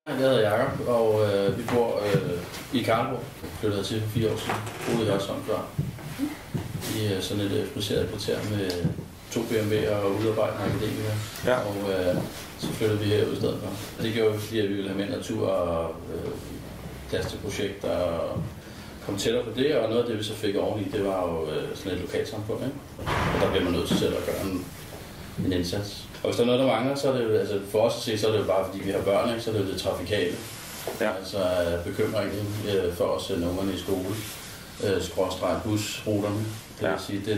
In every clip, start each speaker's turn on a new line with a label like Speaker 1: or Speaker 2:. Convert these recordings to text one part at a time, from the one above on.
Speaker 1: Jeg hedder Jakob, og vi bor i Karlsborg. Flyttede til for 4 år siden. Boede i Hørsholm før. I sådan et specielt kvarter med 2 BMW'er og udarbejdende akademikere.
Speaker 2: Ja.
Speaker 1: Og så flyttede vi herud i stedet for. Det gjorde vi, fordi vi ville have mere natur og plads til projekter og komme tættere på det. Og noget af det, vi så fik oveni, det var jo sådan et lokalsamfund. Ikke? Og der bliver man nødt til selv at gøre en indsats. Og hvis der er noget, der mangler, så er det jo, altså for os at se, så er det jo bare fordi vi har børn, ikke? Så er det jo det trafikale.
Speaker 2: Ja.
Speaker 1: Altså bekymringen for os at ungerne i skole, skråstreg busruterne. Det vil sige, det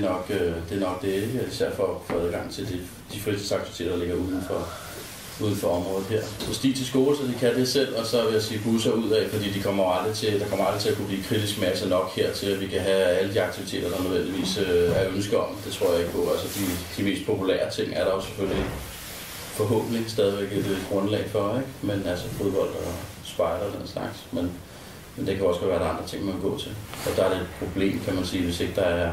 Speaker 1: er nok det, ikke? Især for at få adgang til de fritidsaktiviteter, der ligger uden for området her. Så sti til skole, så de kan det selv, og så vil jeg sige busser ud af, fordi der kommer aldrig til at kunne blive kritisk masse nok her til, at vi kan have alle de aktiviteter, der nødvendigvis er ønsker om. Det tror jeg ikke på. Altså de mest populære ting er der jo selvfølgelig forhåbentlig stadigvæk et grundlag for, ikke? Men altså fodbold og spejder og den slags. Men det kan også være, at der er andre ting, man kan gå til. Og der er det et problem, kan man sige, hvis ikke der er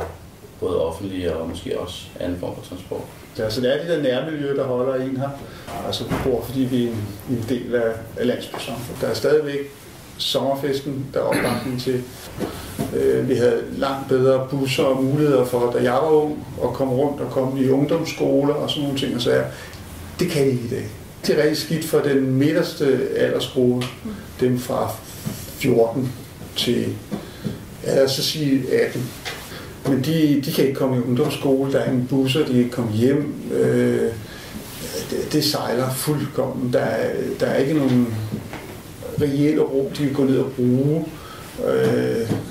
Speaker 1: både offentlige og måske også anden form for transport.
Speaker 3: Ja, så det er det der nærmiljø, der holder en her. Altså vi bor, fordi vi er en del af landsbysamfundet. Der er stadigvæk sommerfesten, der er opbakning til. Vi havde langt bedre busser og muligheder for, da jeg var ung, at komme rundt og komme i ungdomsskoler og sådan nogle ting. Og så det kan vi ikke i dag. Det er rigtig skidt for den midterste aldersgruppe, dem fra 14 til, så sige 18. Men de kan ikke komme i ungdomsskole, der er ingen busser, de kan ikke komme hjem. Det sejler fuldkommen. Der er ikke nogen reelle rum, de kan gå ned og bruge,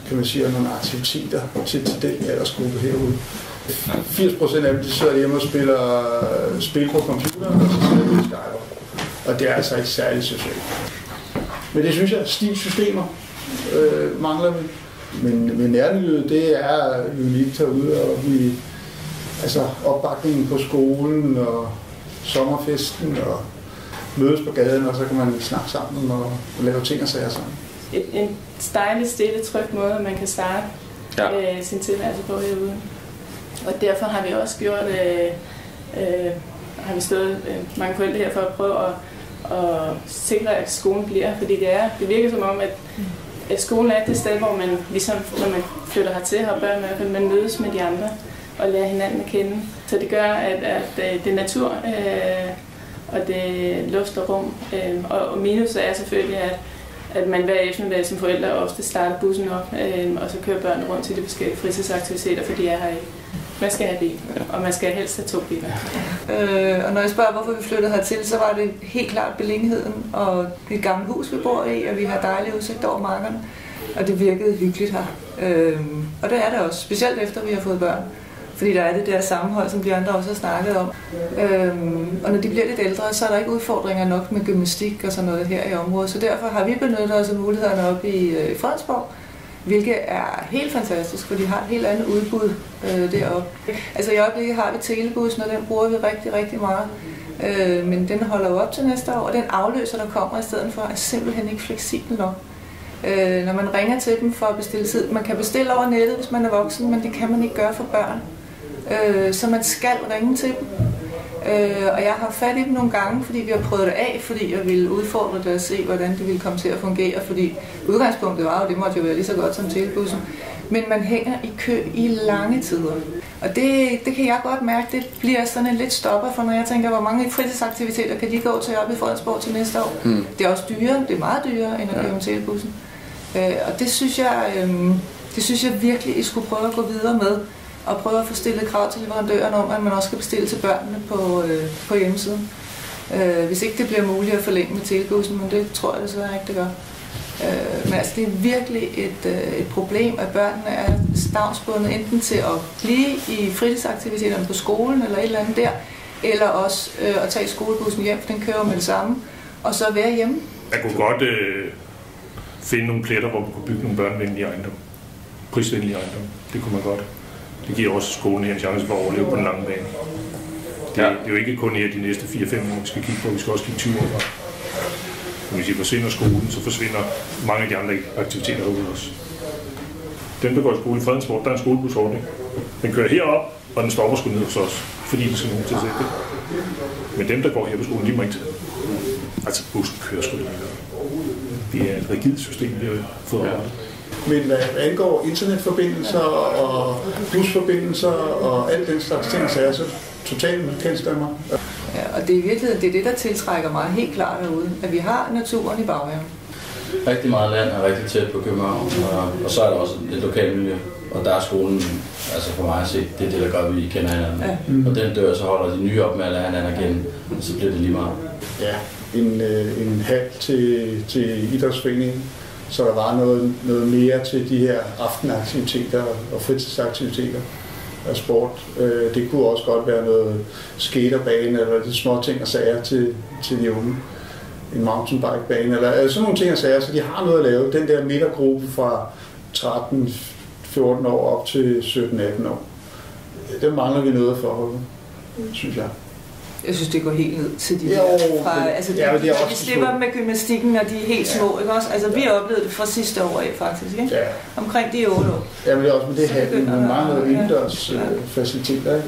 Speaker 3: kan man sige, nogle aktiviteter til den aldersgruppe herude. 80% af dem, de sidder hjemme og spiller på computeren, og så sidder de i Skype. Og det er altså ikke særlig socialt. Men det synes jeg, stilsystemer mangler vi. Men nærmiljøet, det er unikt herude, og altså opbakningen på skolen og sommerfesten og mødes på gaden, og så kan man snakke sammen og lave ting og sager sammen.
Speaker 4: En dejlig, stille, tryg måde, man kan starte sin tilværelse på herude. Og derfor har vi også gjort, har vi stået mange forældre her for at prøve at sikre, at skolen bliver, fordi det virker som om, at skolen er det sted, hvor man, ligesom når man flytter hertil, har børn med, man mødes med de andre og lærer hinanden at kende. Så det gør, at det er natur, og det er luft og rum. Og minuset er selvfølgelig, at man hver eftermiddag som forældre ofte starter bussen op, og så kører børnene rundt til de forskellige fritidsaktiviteter, fordi jeg har ikke. Man skal have bil, og man skal helst have 2 biler.
Speaker 5: Og når jeg spørger, hvorfor vi flyttede hertil, så var det helt klart beliggenheden og et gammelt hus, vi bor i, og vi har dejlig udsigt over markerne, og det virkede hyggeligt her. Og det er det også, specielt efter vi har fået børn, fordi der er det der sammenhold, som de andre også har snakket om. Og når de bliver lidt ældre, så er der ikke udfordringer nok med gymnastik og sådan noget her i området, så derfor har vi benyttet os af mulighederne oppe i Fredensborg, hvilket er helt fantastisk, for de har et helt andet udbud deroppe. Altså i øjeblikket har vi telebussen, og den bruger vi rigtig, rigtig meget. Men den holder jo op til næste år, og den afløser, der kommer i stedet for, er simpelthen ikke fleksibel nok. Når man ringer til dem for at bestille tid, man kan bestille over nettet, hvis man er voksen, men det kan man ikke gøre for børn. Så man skal ringe til dem. Og jeg har fat i dem nogle gange, fordi vi har prøvet det af, fordi jeg ville udfordre det at se, hvordan det ville komme til at fungere, fordi udgangspunktet var jo, det måtte jo være lige så godt som telebussen. Men man hænger i kø i lange tider. Og det kan jeg godt mærke, det bliver sådan en lidt stopper for, når jeg tænker, hvor mange fritidsaktiviteter kan de gå til op i Fredensborg til næste år. Det er også dyrere, det er meget dyrere end at køre med telebussen. Og det synes jeg virkelig, I skulle prøve at gå videre med. Og prøve at få stillet krav til leverandøren om, at man også skal bestille til børnene på hjemmesiden. Hvis ikke det bliver muligt at forlænge med telebussen, men det tror jeg desværre ikke, det gør. Men altså, det er virkelig et problem, at børnene er stavnsbundet enten til at blive i fritidsaktiviteterne på skolen eller et eller andet der, eller også at tage skolebussen hjem, for den kører med det samme, og så være hjemme.
Speaker 2: Jeg kunne godt finde nogle pletter, hvor man kunne bygge nogle børnevenlige ejendom. Prisvenlige ejendom. Det kunne man godt. Det giver også skolen her en chance for at overleve på den lange bane. Det er jo ikke kun her de næste 4-5 år, vi skal kigge på. Vi skal også kigge 20 år. Hvis I forsvinder skolen, så forsvinder mange af de andre aktiviteter herude også. Dem, der går i skole i Fredensborg, der er en skolebusordning. Den kører herop, og den stopper sgu ned hos os, fordi der skal nogen til at sætte det. Men dem, der går her på skolen, de må ikke til. Altså bussen kører sgu ikke. Det er et rigidt system, vi har fået over.
Speaker 3: Men hvad angår internetforbindelser og busforbindelser og alt den slags ting, så er så totalt kendstemmer.
Speaker 5: Ja, og det er i virkeligheden det, der tiltrækker mig helt klart derude, at vi har naturen i baghaven.
Speaker 1: Rigtig meget land er rigtig tæt på København, og så er der også et lokalmiljø, og der er skolen, altså for mig at se, det er det, der gør, at vi kender hinanden. Ja. Og den dør, så holder de nye op med at lære hinanden igen, og så bliver det lige meget.
Speaker 3: Ja, en hal til idrætsforeningen, så der var noget mere til de her aftenaktiviteter og fritidsaktiviteter og sport. Det kunne også godt være noget skaterbane eller de små ting og sager til de unge. En mountainbikebane eller sådan nogle ting og sager, så de har noget at lave. Den der midtergruppe fra 13-14 år op til 17-18 år, den mangler vi noget for, synes jeg.
Speaker 5: Jeg synes, det går helt ned til de her. Vi slipper dem med gymnastikken, når de er helt små, ikke også? Altså, vi oplevede det fra sidste år af, faktisk, ikke? Ja. Omkring de 8 år.
Speaker 3: Ja, men det er også med det her, man mangler indendørs faciliteter, ikke?